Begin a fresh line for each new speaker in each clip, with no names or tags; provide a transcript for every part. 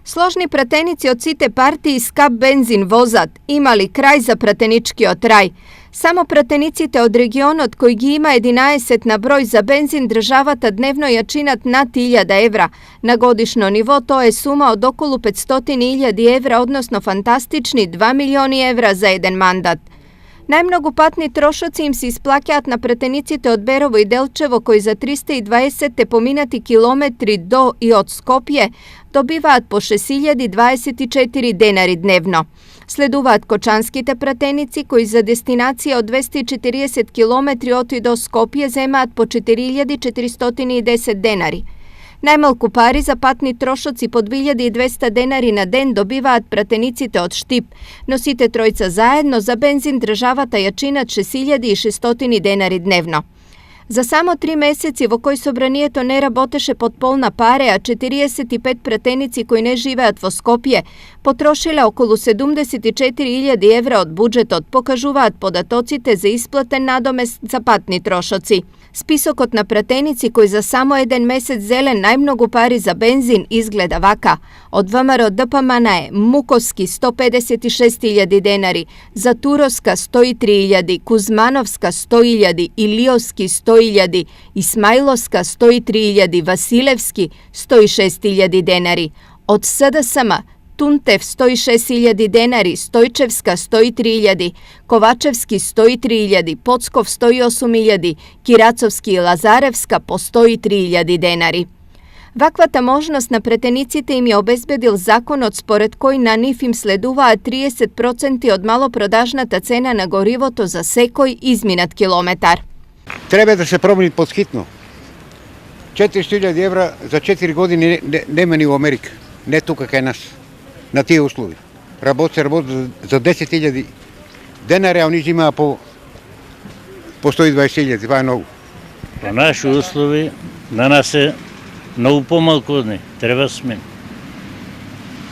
Сложни пратеници од сите партии скап бензин возат, имали крај за пратеничкиот рај. Само пратениците од регионот кои ги има 11 на број за бензин државата дневно ја чинат над 1000 евра. На годишно ниво тоа е сума од околу 500.000 евра, односно фантастични 2 милиони евра за еден мандат. Најмногу патни трошоци им се исплаќаат на пратениците од Берово и Делчево кои за 320 поминати километри до и од Скопје добиваат по 6024 денари дневно. Следуваат кочанските пратеници кои за дестинација од 240 километри од и до Скопје земаат по 4410 денари. Најмалку пари за патни трошоци по 2200 денари на ден добиваат пратениците од Штип, но сите тројца заедно за бензин државата ја чинат 6600 денари дневно. За само 3 месеци во кои собранието не работеше под полна паре, а 45 пратеници кои не живеат во Скопје потрошиле околу 74.000 евра од буџетот, покажуваат податоците за исплатен надомест за патни трошоци. Списокот на пратеници кои за само еден месец зеле најмногу пари за бензин изгледа вака. Од ВМРО ДПМН е Муковски 156.000 денари, Затуровска 103.000, Кузмановска 100.000, Илиовски 100.000, Исмаиловска 103.000, Василевски 106.000 денари. Од СДСМ Тунтев 106.000 денари, Стојчевска 103.000, Ковачевски 103.000, Поцков 108.000, Кирацовски и Лазаревска по 103.000 денари. Ваквата можност на претениците им ја обезбедил законот според кој на нив им следуваат 30% од малопродажната цена на горивото за секој изминат километар.
Треба да се промени подхитно. 4.000 евра за 4 години нема ни во Америка, не тука кај нас. На тие услови. Работи за 10.000 денари, а они имаа по 120.000, това е многу.
По наши услови, на нас е многу помалку од них. Треба сме.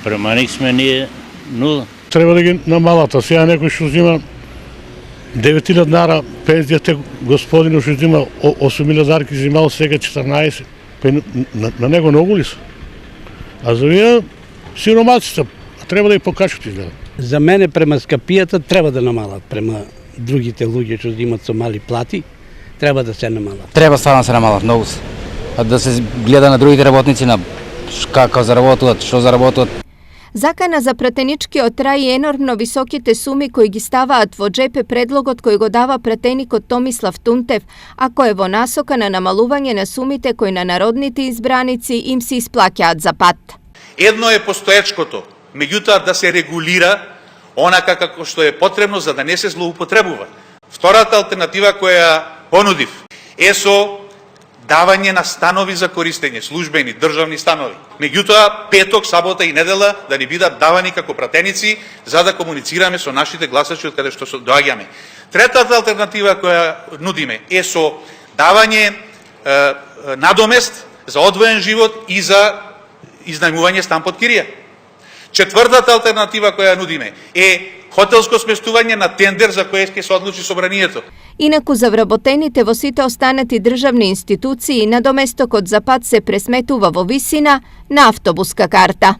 Према них сме ние нула.
Треба да ги намалат, а сега некој што зима 9.000 динара пензијата, господинот што зима 8.000 дарки зимал сега 14. На него многу ли се? А за вие сиромаците, треба да ја покачат изгледа.
За мене према скапијата треба да намалат, према другите луѓе што имат со мали плати, треба да се намалат.
Треба стварно да се намалат, многу се. А да се гледа на другите работници на како заработуваат, што заработуваат.
Закана за пратеничкиот рај и енормно високите суми кои ги ставаат во джепе предлогот кој го дава пратеникот Томислав Тунтев, ако е во насока на намалување на сумите кои на народните избраници им се исплаќаат за пат.
Едно е постоечкото, меѓутоа да се регулира онака како што е потребно за да не се злоупотребува. Втората алтернатива која понудив е со давање на станови за користење, службени, државни станови. Меѓутоа, петок, сабота и недела да ни бидат давани како пратеници за да комуницираме со нашите гласачи од каде што доаѓаме. Третата алтернатива која нудиме е со давање надомест за одвоен живот и за изнајмување стан под кирија. Четвртата алтернатива која нудиме е хотелско сместување на тендер за кој ќе се одлучи собранието.
Инаку за вработените во сите останати државни институции надоместокот за пат се пресметува во висина на автобуска карта.